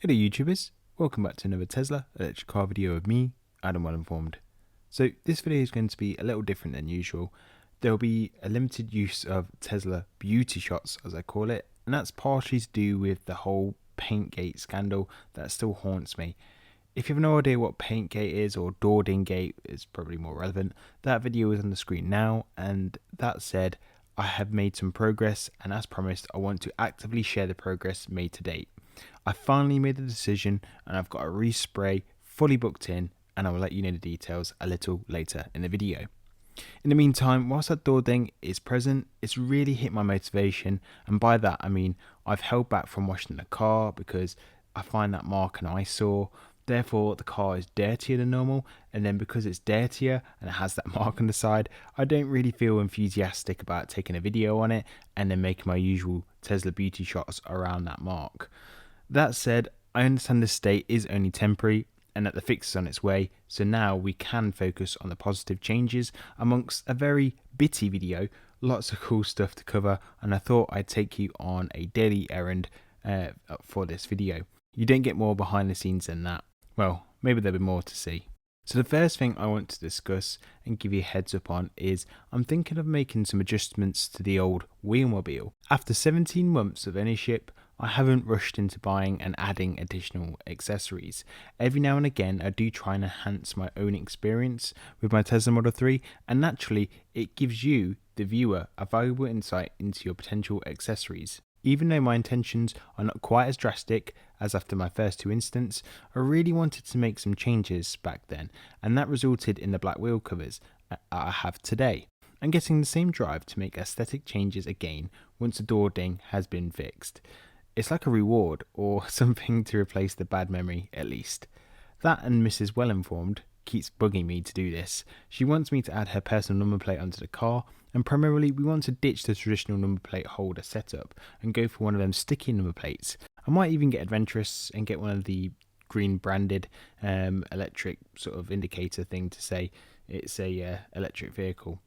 Hello YouTubers, welcome back to another Tesla electric car video of me, Adam Well-Informed. So this video is going to be a little different than usual. There will be a limited use of Tesla beauty shots, as I call it, and that's partially to do with the whole Paintgate scandal that still haunts me. If you have no idea what Paintgate is, or Doording Gate is probably more relevant, that video is on the screen now, and that said, I have made some progress, and as promised, I want to actively share the progress made to date. I finally made the decision and I've got a respray fully booked in, and I will let you know the details a little later in the video. In the meantime, whilst that Doording is present, it's really hit my motivation, and by that I mean I've held back from washing the car because I find that mark an eyesore. Therefore the car is dirtier than normal, and then because it's dirtier and it has that mark on the side, I don't really feel enthusiastic about taking a video on it and then making my usual Tesla beauty shots around that mark. That said, I understand this state is only temporary and that the fix is on its way, so now we can focus on the positive changes amongst a very bitty video, lots of cool stuff to cover, and I thought I'd take you on a daily errand for this video. You don't get more behind the scenes than that. Well, maybe there'll be more to see. So the first thing I want to discuss and give you a heads up on is I'm thinking of making some adjustments to the old wheelmobile. After 17 months of ownership, I haven't rushed into buying and adding additional accessories. Every now and again I do try and enhance my own experience with my Tesla Model 3, and naturally it gives you, the viewer, a valuable insight into your potential accessories. Even though my intentions are not quite as drastic as after my first two incidents, I really wanted to make some changes back then, and that resulted in the black wheel covers I have today. I'm getting the same drive to make aesthetic changes again once the Doording has been fixed. It's like a reward, or something to replace the bad memory at least. That and Mrs. Well-Informed keeps bugging me to do this. She wants me to add her personal number plate onto the car, and primarily we want to ditch the traditional number plate holder setup and go for one of them sticky number plates. I might even get adventurous and get one of the green branded electric sort of indicator thing to say it's a electric vehicle.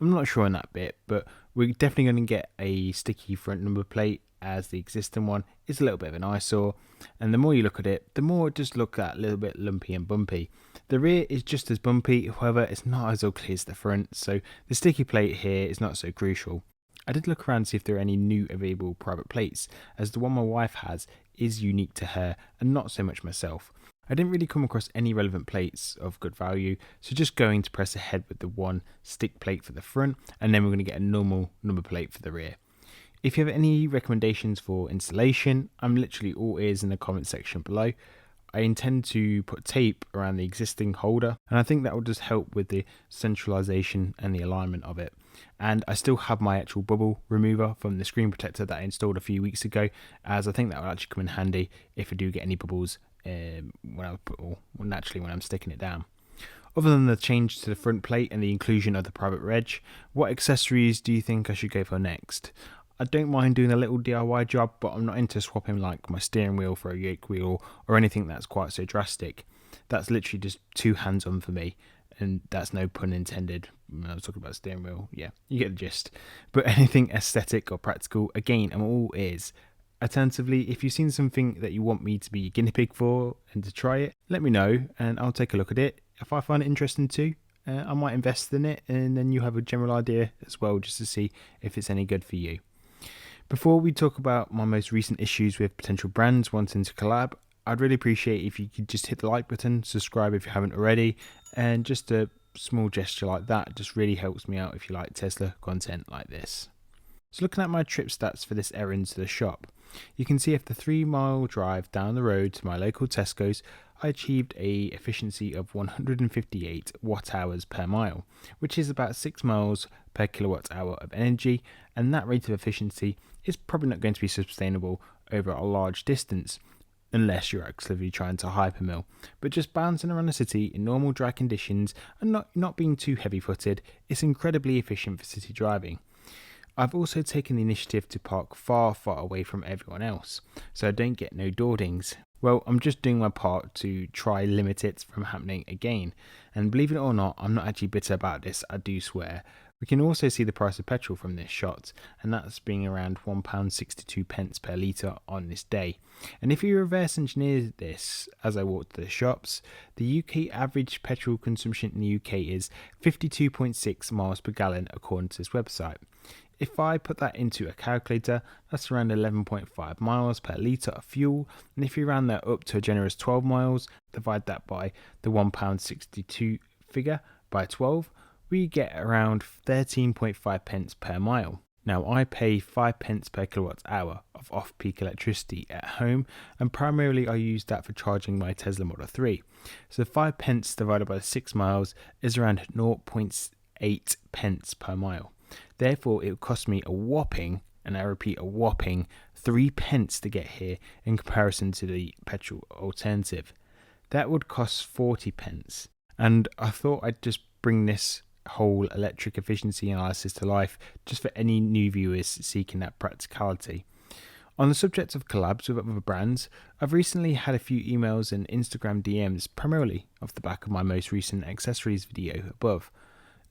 I'm not sure on that bit, but we're definitely going to get a sticky front number plate, as the existing one is a little bit of an eyesore, and the more you look at it, the more it just looks a little bit lumpy and bumpy. The rear is just as bumpy, however it's not as ugly as the front, so the sticky plate here is not so crucial. I did look around to see if there are any new available private plates, as the one my wife has is unique to her and not so much myself. I didn't really come across any relevant plates of good value, so just going to press ahead with the one stick plate for the front, and then we're going to get a normal number plate for the rear. If you have any recommendations for installation, I'm literally all ears in the comment section below. I intend to put tape around the existing holder, and I think that will just help with the centralization and the alignment of it. And I still have my actual bubble remover from the screen protector that I installed a few weeks ago, as I think that will actually come in handy if I do get any bubbles naturally when I'm sticking it down. Other than the change to the front plate and the inclusion of the private reg, what accessories do you think I should go for next? I don't mind doing a little DIY job, but I'm not into swapping like my steering wheel for a yoke wheel or anything that's quite so drastic. That's literally just too hands-on for me, and that's no pun intended. When I was talking about steering wheel, yeah, you get the gist. But anything aesthetic or practical, again, I'm all ears. Alternatively, if you've seen something that you want me to be a guinea pig for and to try it, let me know and I'll take a look at it. If I find it interesting too, I might invest in it, and then you have a general idea as well, just to see if it's any good for you. Before we talk about my most recent issues with potential brands wanting to collab, I'd really appreciate if you could just hit the like button, subscribe if you haven't already, and just a small gesture like that just really helps me out if you like Tesla content like this. So looking at my trip stats for this errand to the shop, you can see after 3-mile drive down the road to my local Tesco's, I achieved a efficiency of 158 watt hours per mile, which is about 6 miles per kilowatt hour of energy, and that rate of efficiency is probably not going to be sustainable over a large distance, unless you're actively trying to hypermill. But just bouncing around the city in normal dry conditions and not being too heavy footed, it's incredibly efficient for city driving. I've also taken the initiative to park far away from everyone else, so I don't get no Doordings. Well, I'm just doing my part to try limit it from happening again, and believe it or not, I'm not actually bitter about this, I do swear. We can also see the price of petrol from this shot, and that's being around £1.62 per litre on this day. And if you reverse engineer this as I walk to the shops, the UK average petrol consumption in the UK is 52.6 miles per gallon according to this website. If I put that into a calculator, that's around 11.5 miles per litre of fuel, and if you round that up to a generous 12 miles, divide that by the £1.62 figure by 12, we get around 13.5 pence per mile. Now, I pay 5 pence per kilowatt hour of off-peak electricity at home, and primarily I use that for charging my Tesla Model 3. So 5 pence divided by 6 miles is around 0.8 pence per mile. Therefore, it would cost me a whopping, and I repeat, a whopping 3 pence to get here in comparison to the petrol alternative. That would cost 40 pence. And I thought I'd just bring this whole electric efficiency analysis to life just for any new viewers seeking that practicality. On the subject of collabs with other brands, I've recently had a few emails and Instagram DMs, primarily off the back of my most recent accessories video above.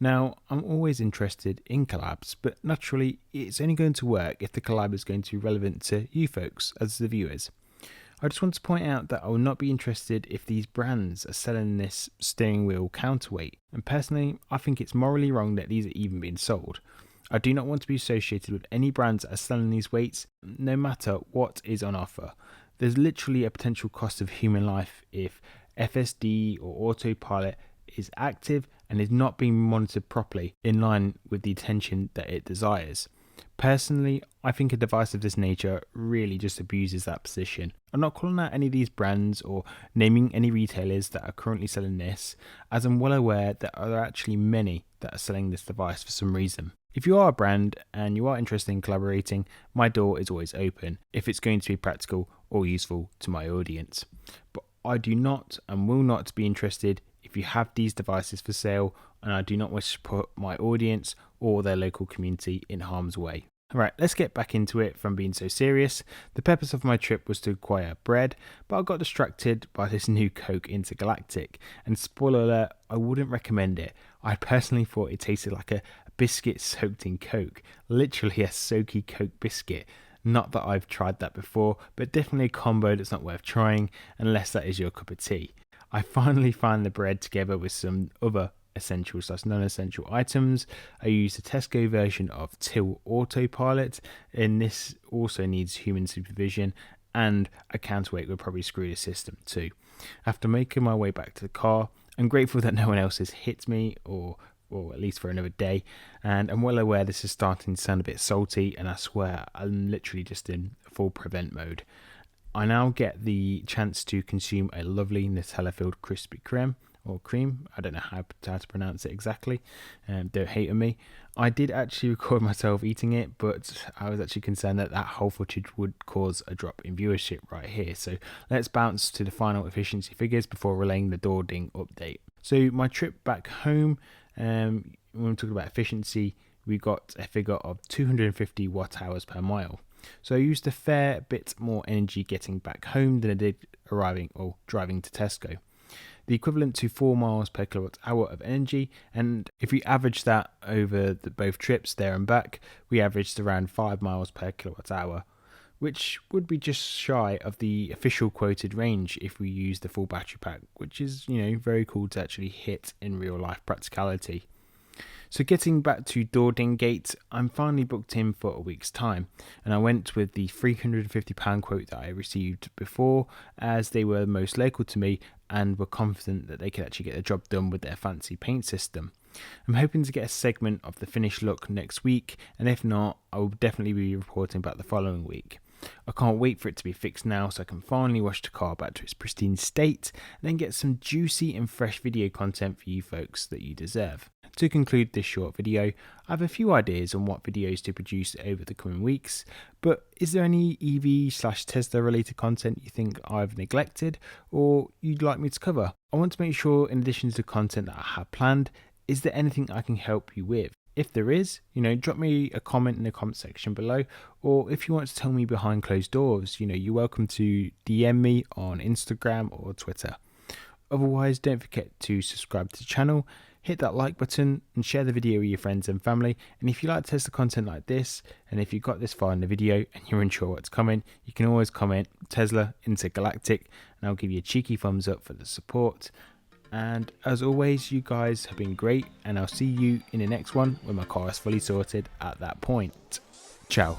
Now, I'm always interested in collabs, but naturally it's only going to work if the collab is going to be relevant to you folks as the viewers. I just want to point out that I will not be interested if these brands are selling this steering wheel counterweight, and personally I think it's morally wrong that these are even being sold. I do not want to be associated with any brands that are selling these weights, no matter what is on offer. There's literally a potential cost of human life if FSD or autopilot is active and is not being monitored properly in line with the attention that it desires. Personally, I think a device of this nature really just abuses that position. I'm not calling out any of these brands or naming any retailers that are currently selling this, as I'm well aware that there are actually many that are selling this device for some reason. If you are a brand and you are interested in collaborating, my door is always open if it's going to be practical or useful to my audience. But I do not and will not be interested if you have these devices for sale, and I do not wish to put my audience or their local community in harm's way. Alright, let's get back into it from being so serious. The purpose of my trip was to acquire bread, but I got distracted by this new Coke Intergalactic, and spoiler alert, I wouldn't recommend it. I personally thought it tasted like a biscuit soaked in Coke, literally a soaky Coke biscuit. Not that I've tried that before, but definitely a combo that's not worth trying unless that is your cup of tea. I finally found the bread together with some other essential/non-essential items. I used the Tesco version of Till Autopilot, and this also needs human supervision, and a counterweight would probably screw the system too. After making my way back to the car, I'm grateful that no one else has hit me, or at least for another day, and I'm well aware this is starting to sound a bit salty, and I swear I'm literally just in full prevent mode. I now get the chance to consume a lovely Nutella-filled Krispy Kreme, or cream, I don't know how to pronounce it exactly, don't hate on me. I did actually record myself eating it, but I was actually concerned that whole footage would cause a drop in viewership right here. So let's bounce to the final efficiency figures before relaying the Doording update. So my trip back home, when we're talking about efficiency, we got a figure of 250 watt hours per mile. So I used a fair bit more energy getting back home than I did arriving or driving to Tesco. The equivalent to 4 miles per kilowatt hour of energy, and if we average that over both trips there and back, we averaged around 5 miles per kilowatt hour, which would be just shy of the official quoted range if we use the full battery pack, which is, very cool to actually hit in real life practicality. So getting back to Doorgate, I'm finally booked in for a week's time, and I went with the £350 quote that I received before, as they were most local to me and were confident that they could actually get the job done with their fancy paint system. I'm hoping to get a segment of the finished look next week, and if not, I will definitely be reporting back the following week. I can't wait for it to be fixed now so I can finally wash the car back to its pristine state and then get some juicy and fresh video content for you folks that you deserve. To conclude this short video, I have a few ideas on what videos to produce over the coming weeks, but is there any EV/Tesla related content you think I've neglected or you'd like me to cover? I want to make sure, in addition to the content that I have planned, is there anything I can help you with? If there is, drop me a comment in the comment section below, or if you want to tell me behind closed doors, you're welcome to DM me on Instagram or Twitter. Otherwise, don't forget to subscribe to the channel, hit that like button and share the video with your friends and family. And if you like Tesla content like this, and if you got this far in the video and you're unsure what's coming, you can always comment Tesla Intergalactic and I'll give you a cheeky thumbs up for the support. And as always, you guys have been great, and I'll see you in the next one when my car is fully sorted at that point. Ciao.